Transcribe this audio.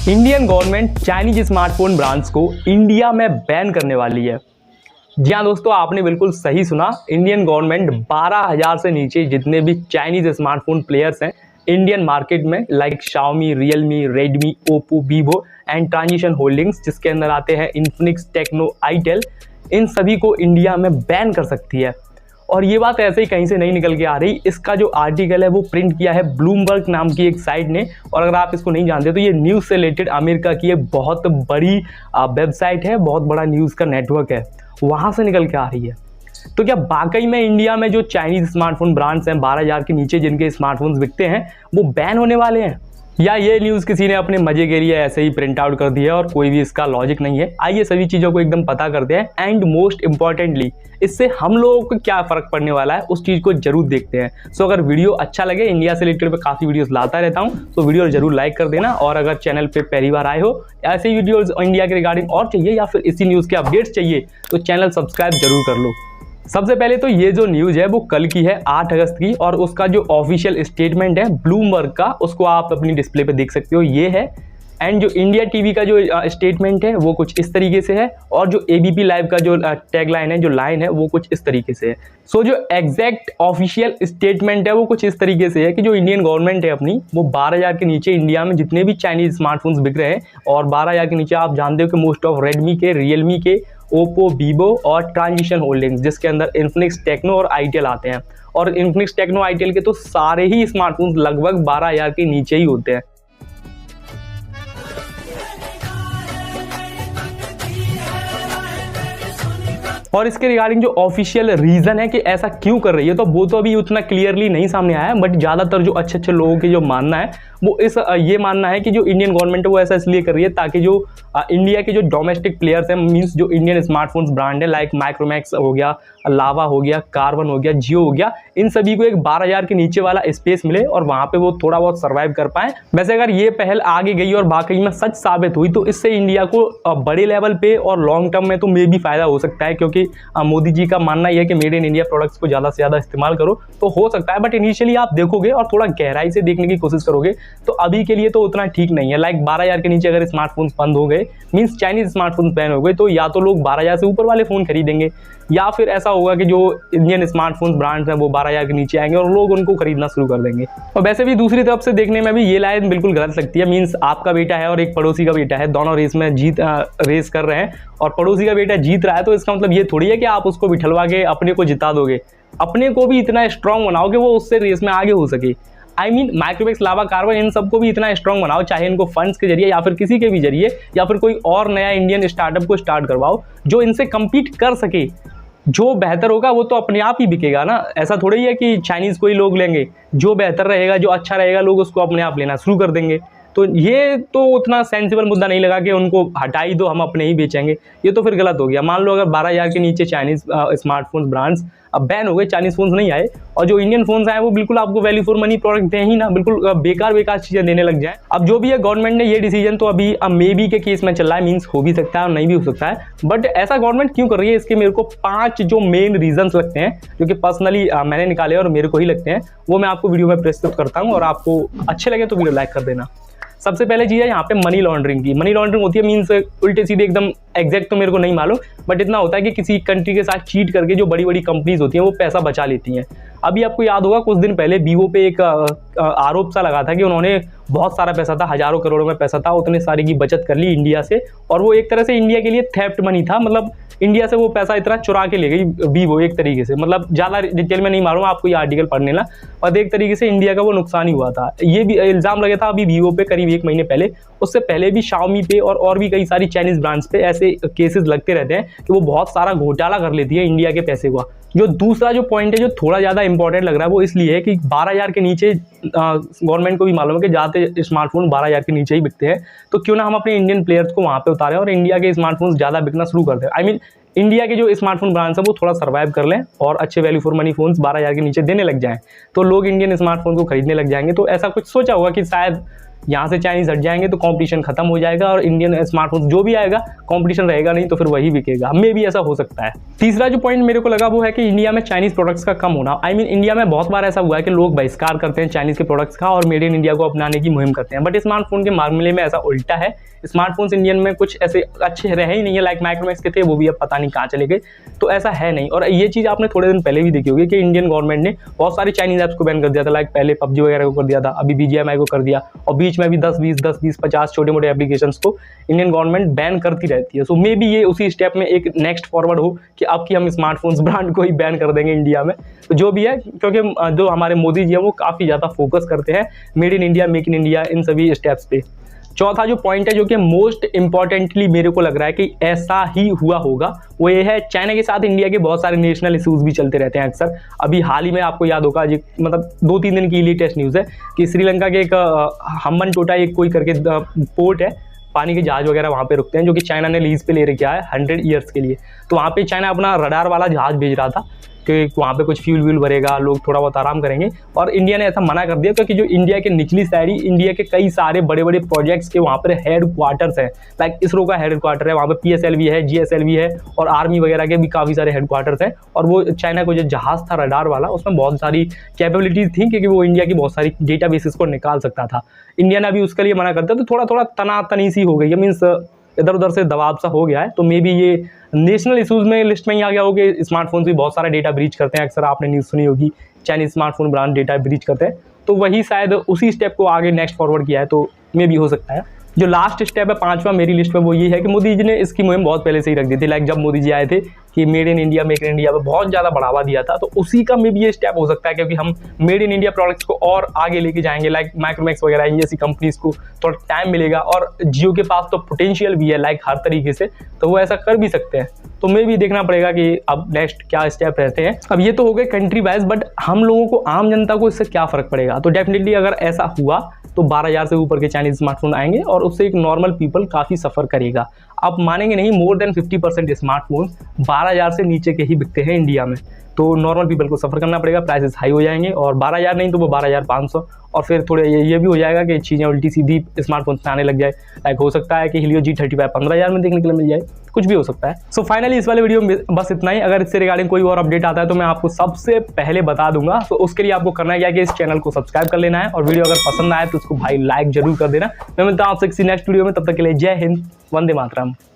Indian government Chinese smartphone brands को India में ban करने वाली है। जी हाँ दोस्तों, आपने बिल्कुल सही सुना। इंडियन गवर्नमेंट 12,000 से नीचे जितने भी चाइनीज स्मार्टफोन प्लेयर्स हैं इंडियन मार्केट में, like Xiaomi, Realme, Redmi, Oppo, Vivo and transition holdings, जिसके अंदर आते हैं इन्फिनिक्स, टेक्नो, आईटेल, इन सभी को इंडिया में बैन कर सकती है। और ये बात ऐसे ही कहीं से नहीं निकल के आ रही। इसका जो आर्टिकल है वो प्रिंट किया है ब्लूमबर्ग नाम की एक साइट ने। और अगर आप इसको नहीं जानते तो ये न्यूज़ से रिलेटेड अमेरिका की एक बहुत बड़ी वेबसाइट है, बहुत बड़ा न्यूज़ का नेटवर्क है, वहाँ से निकल के आ रही है। तो क्या वाकई में इंडिया में जो चाइनीज स्मार्टफोन ब्रांड्स हैं 12,000 के नीचे जिनके स्मार्टफोन्स बिकते हैं वो बैन होने वाले हैं, या ये न्यूज़ किसी ने अपने मजे के लिए ऐसे ही प्रिंट आउट कर दिया है और कोई भी इसका लॉजिक नहीं है? आइए सभी चीज़ों को एकदम पता करते हैं एंड मोस्ट इंपॉर्टेंटली इससे हम लोगों को क्या फ़र्क पड़ने वाला है उस चीज़ को जरूर देखते हैं। सो अगर वीडियो अच्छा लगे, इंडिया से रिलेटेड पे काफ़ी वीडियोस लाता रहता हूँ, तो वीडियो जरूर लाइक कर देना। और अगर चैनल पे पहली बार आए हो, ऐसे वीडियोज़ इंडिया के रिगार्डिंग और चाहिए या फिर इसी न्यूज़ के अपडेट्स चाहिए तो चैनल सब्सक्राइब जरूर कर लो। सबसे पहले तो ये जो न्यूज़ है वो कल की है 8 अगस्त की, और उसका जो ऑफिशियल स्टेटमेंट है ब्लूमबर्ग का उसको आप अपनी डिस्प्ले पे देख सकते हो, ये है। एंड जो इंडिया टीवी का जो स्टेटमेंट है वो कुछ इस तरीके से है, और जो एबीपी लाइव का जो टैग लाइन है, जो लाइन है, वो कुछ इस तरीके से है। सो जो एग्जैक्ट ऑफिशियल स्टेटमेंट है वो कुछ इस तरीके से है कि जो इंडियन गवर्नमेंट है अपनी, वो 12,000 के नीचे इंडिया में जितने भी चाइनीज स्मार्टफोन्स बिक रहे हैं, और 12,000 के नीचे आप जानते हो कि मोस्ट ऑफ रेडमी के, रियलमी के, ओप्पो, वीवो और ट्रांजिशन होल्डिंग्स, जिसके अंदर इन्फिनिक्स, टेक्नो और आईटेल आते हैं। और इन्फिनिक्स, टेक्नो, आईटेल के तो सारे ही स्मार्टफोन्स लगभग 12,000 के नीचे ही होते हैं। और इसके रिगार्डिंग जो ऑफिशियल रीजन है कि ऐसा क्यों कर रही है, तो वो तो अभी उतना क्लियरली नहीं सामने आया है, बट ज़्यादातर जो अच्छे अच्छे लोगों के जो मानना है वो ये मानना है कि जो इंडियन गवर्नमेंट है वो ऐसा इसलिए कर रही है ताकि जो इंडिया के जो डोमेस्टिक प्लेयर्स हैं, मींस जो इंडियन स्मार्टफोन्स ब्रांड है, लाइक माइक्रोमैक्स हो गया, लावा हो गया, कार्बन हो गया, जियो हो गया, इन सभी को एक 12,000 के नीचे वाला स्पेस मिले और वहाँ पे वो थोड़ा बहुत सर्वाइव कर पाए। वैसे अगर ये पहल आगे गई और वाकई में सच साबित हुई तो इससे इंडिया को बड़े लेवल पे और लॉन्ग टर्म में तो मे भी फायदा हो सकता है, क्योंकि मोदी जी का मानना यह है कि मेड इन इंडिया प्रोडक्ट्स को ज़्यादा से ज़्यादा इस्तेमाल करो, तो हो सकता है। बट इनिशियली आप देखोगे और थोड़ा गहराई से देखने की कोशिश करोगे तो अभी के लिए तो उतना ठीक नहीं है। लाइक 12,000 के नीचे अगर स्मार्टफोन्स बंद हो गए, मीन्स चाइनीज स्मार्टफोन बैन हो गए, तो या तो लोग 12,000 से ऊपर वाले फ़ोन खरीदेंगे, या फिर ऐसा होगा कि जो इंडियन स्मार्टफोन ब्रांड्स हैं वो 12,000 के नीचे आएंगे और लोग उनको खरीदना शुरू कर देंगे। और वैसे भी दूसरी तरफ से देखने में भी ये लाइन बिल्कुल गलत लगती है। मीन्स आपका बेटा है और एक पड़ोसी का बेटा है, दोनों रेस में रेस कर रहे हैं और पड़ोसी का बेटा जीत रहा है, तो इसका मतलब ये थोड़ी है कि आप उसको बिठलवा के अपने को जिता दोगे। अपने को भी इतना स्ट्रांग बनाओ कि वो उससे रेस में आगे हो सके। आई मीन माइक्रोमैक्स, लावा, कार्बन, इन सबको भी इतना स्ट्रांग बनाओ, चाहे इनको फंड्स के जरिए या फिर किसी के भी जरिए, या फिर कोई और नया इंडियन स्टार्टअप को स्टार्ट करवाओ जो इनसे कम्पीट कर सके। जो बेहतर होगा वो तो अपने आप ही बिकेगा ना। ऐसा थोड़ी है कि चाइनीज़ को ही लोग लेंगे। जो बेहतर रहेगा, जो अच्छा रहेगा, लोग उसको अपने आप लेना शुरू कर देंगे। तो ये तो उतना सेंसिबल मुद्दा नहीं लगा कि उनको हटाई दो, हम अपने ही बेचेंगे। ये तो फिर गलत हो गया। मान लो अगर 12,000 के नीचे चाइनीज़ स्मार्टफोन ब्रांड्स अब बैन हो गए, चाइनीज़ फ़ोन्स नहीं आए, और जो इंडियन फ़ोन्स आए वो बिल्कुल आपको वैल्यू फॉर मनी प्रोडक्ट दें ही ना, बिल्कुल बेकार चीज़ें देने लग जाए। अब जो भी है गवर्नमेंट ने ये डिसीजन तो अभी मे बी के केस में चल रहा है, मीन्स हो भी सकता है और नहीं भी हो सकता है। बट ऐसा गवर्नमेंट क्यों कर रही है, इसके मेरे को 5 जो मेन रीजन्स लगते हैं, जो कि पर्सनली मैंने निकाले और मेरे को ही लगते हैं, वो मैं आपको वीडियो में प्रस्तुत करता हूँ और आपको अच्छे लगे तो वीडियो लाइक कर देना। सबसे पहले चीज़ है यहाँ पे मनी लॉन्ड्रिंग की। मनी लॉन्ड्रिंग होती है मीन्स उल्टे सीधे, एकदम एग्जैक्ट तो मेरे को नहीं मालूम, बट इतना होता है कि किसी कंट्री के साथ चीट करके जो बड़ी बड़ी कंपनीज होती हैं वो पैसा बचा लेती हैं। अभी आपको याद होगा कुछ दिन पहले वीवो पे एक आरोप सा लगा था कि उन्होंने बहुत सारा पैसा था, हजारों करोड़ों में पैसा था, उतने सारी की बचत कर ली इंडिया से, और वो एक तरह से इंडिया के लिए थेफ्ट मनी था। मतलब इंडिया से वो पैसा इतना चुरा के ले गई वीवो एक तरीके से। मतलब ज़्यादा डिटेल में नहीं मालूम, आपको ये आर्टिकल पढ़ने ला, और एक तरीके से इंडिया का वो नुकसान ही हुआ था। ये भी इल्ज़ाम लगा था अभी वीवो पे करीब 1 महीने पहले। उससे पहले भी शाओमी पे और भी कई सारी चाइनीज़ ब्रांड्स पे ऐसे केसेस लगते रहते हैं कि वो बहुत सारा घोटाला कर लेती है इंडिया के पैसे का। जो दूसरा जो पॉइंट है जो थोड़ा ज़्यादा इंपॉर्टेंट लग रहा है वो इसलिए है कि 12,000 के नीचे गवर्नमेंट को भी मालूम है कि ज़्यादा स्मार्टफोन 12,000 के नीचे ही बिकते हैं, तो क्यों ना हम अपने इंडियन प्लेयर्स को वहाँ पे उतारें और इंडिया के स्मार्टफोन्स ज़्यादा बिकना शुरू कर दें। आई मीन इंडिया के जो स्मार्टफोन ब्रांड्स हैं वो थोड़ा सर्वाइव कर लें और अच्छे वैल्यू फॉर मनी फोन्स 12,000 के नीचे देने लग जाएं, तो लोग इंडियन स्मार्टफोन को खरीदने लग जाएंगे। तो ऐसा कुछ सोचा होगा कि शायद यहाँ से चाइनीज हट जाएंगे तो कंपटीशन खत्म हो जाएगा और इंडियन स्मार्टफोन जो भी आएगा कंपटीशन रहेगा नहीं, तो फिर वही बिकेगा। मे भी ऐसा हो सकता है। तीसरा जो पॉइंट मेरे को लगा वो है कि इंडिया में चाइनीज प्रोडक्ट्स का कम होना। आई मीन इंडिया में बहुत बार ऐसा हुआ है कि लोग बहिष्कार करते हैं चाइनीज के प्रोडक्ट्स का और मेड इन इंडिया को अपनाने की मुहिम करते हैं, बट स्मार्टफोन के मामले में ऐसा उल्टा है। स्मार्टफोन्स इंडियन में कुछ ऐसे अच्छे रहे ही नहीं है, लाइक माइक्रोमैक्स के थे, वो भी अब पता नहीं कहाँ चले गए। तो ऐसा है नहीं। और ये चीज़ आपने थोड़े दिन पहले भी देखी होगी कि इंडियन गवर्नमेंट ने बहुत सारी चाइनीज ऐप्स को बैन कर दिया था, लाइक पहले PUBG वगैरह को कर दिया था, अभी BGMI को कर दिया, और बीच में भी 10-20 50 छोटे मोटे एप्लीकेशंस को इंडियन गवर्नमेंट बैन करती रहती है। सो मे बी ये उसी स्टेप में एक नेक्स्ट फॉरवर्ड हो कि अब की हम स्मार्टफोन्स ब्रांड को ही बैन कर देंगे इंडिया में। तो जो भी है, क्योंकि जो हमारे मोदी जी है वो काफ़ी ज़्यादा फोकस करते हैं made in India, make in India, इन सभी स्टेप्स पे। चौथा जो पॉइंट है जो कि मोस्ट इंपॉर्टेंटली मेरे को लग रहा है कि ऐसा ही हुआ होगा, वो ये है चाइना के साथ इंडिया के बहुत सारे नेशनल इश्यूज भी चलते रहते हैं अक्सर। अभी हाल ही में आपको याद होगा, मतलब 2-3 दिन की लेटेस्ट न्यूज़ है कि श्रीलंका के एक हम्बनटोटा एक कोई करके पोर्ट है, पानी के जहाज वगैरह वहाँ पे रुकते हैं, जो कि चाइना ने लीज पे ले रखा है 100 ईयर्स के लिए। तो वहाँ पे चाइना अपना रडार वाला जहाज भेज रहा था कि वहाँ पे कुछ फ्यूल व्यूल भरेगा, लोग थोड़ा बहुत आराम करेंगे, और इंडिया ने ऐसा मना कर दिया क्योंकि जो इंडिया के निचली साइड ही इंडिया के कई सारे बड़े बड़े प्रोजेक्ट्स के वहाँ पर हेड क्वार्टर्स हैं। लाइक इसरो का हेड क्वार्टर है वहाँ पे, PSLV है, GSLV है, और आर्मी वगैरह के भी काफ़ी सारे हेड क्वार्टर्स हैं। और वो चाइना को जो जहाज़ था रडार वाला, उसमें बहुत सारी कैपेबिलिटीज़ थी क्योंकि वो इंडिया की बहुत सारी डेटा बेसिस को निकाल सकता था। इंडिया ने अभी उसके लिए मना कर दिया, तो थोड़ा थोड़ा तनातनी सी हो गई है, मीन्स इधर उधर से दबाव सा हो गया है। तो मे बी ये नेशनल इशूज़ में लिस्ट में ही आ गया हो कि स्मार्टफोन्स भी बहुत सारा डेटा ब्रीच करते हैं। अक्सर आपने न्यूज़ सुनी होगी Chinese smartphone brand data breach करते हैं, तो वही शायद उसी स्टेप को आगे नेक्स्ट फॉरवर्ड किया है, तो मे भी हो सकता है। जो लास्ट स्टेप है 5वां मेरी लिस्ट में, वो ये है कि मोदी जी ने इसकी मुहिम बहुत पहले से ही रख दी थी। लाइक जब मोदी जी आए थे कि made in India, make in India पर बहुत ज़्यादा बढ़ावा दिया था, तो उसी का मे भी ये स्टेप हो सकता है, क्योंकि हम मेड इन इंडिया प्रोडक्ट्स को और आगे लेके जाएंगे। लाइक माइक्रोमैक्स वगैरह इन जैसी कंपनीज को थोड़ा टाइम मिलेगा, और जियो के पास तो पोटेंशियल भी है लाइक हर तरीके से, तो वो ऐसा कर भी सकते हैं। तो मे भी देखना पड़ेगा कि अब नेक्स्ट क्या स्टेप रहते हैं। अब ये तो हो गए कंट्री वाइज, बट हम लोगों को, आम जनता को इससे क्या फ़र्क पड़ेगा? तो डेफिनेटली अगर ऐसा हुआ तो 12,000 से ऊपर के चाइनीज स्मार्टफोन आएंगे और उससे एक नॉर्मल पीपल काफ़ी सफ़र करेगा। आप मानेंगे नहीं, मोर देन 50% स्मार्टफोन 12,000 से नीचे के ही बिकते हैं इंडिया में। तो नॉर्मल पीपल को सफ़र करना पड़ेगा, प्राइसेस हाई हो जाएंगे, और 12,000 नहीं तो वो 12,500, और फिर थोड़े ये भी हो जाएगा कि चीज़ें उल्टी सीधी स्मार्टफोन में आने लग जाए। लाइक हो सकता है कि Helio G35 15,000 में देखने के लिए मिल जाए, कुछ भी हो सकता है। सो फाइनली इस वाले वीडियो में बस इतना ही। अगर इससे रिगार्डिंग कोई और अपडेट आता है तो मैं आपको सबसे पहले बता दूंगा। तो उसके लिए आपको करना क्या है कि इस चैनल को सब्सक्राइब कर लेना है, और वीडियो अगर पसंद आए तो उसको भाई लाइक जरूर कर देना। मैं मिलता हूं आपसे किसी नेक्स्ट वीडियो में, तब तक के लिए जय हिंद, वंदे मातरम।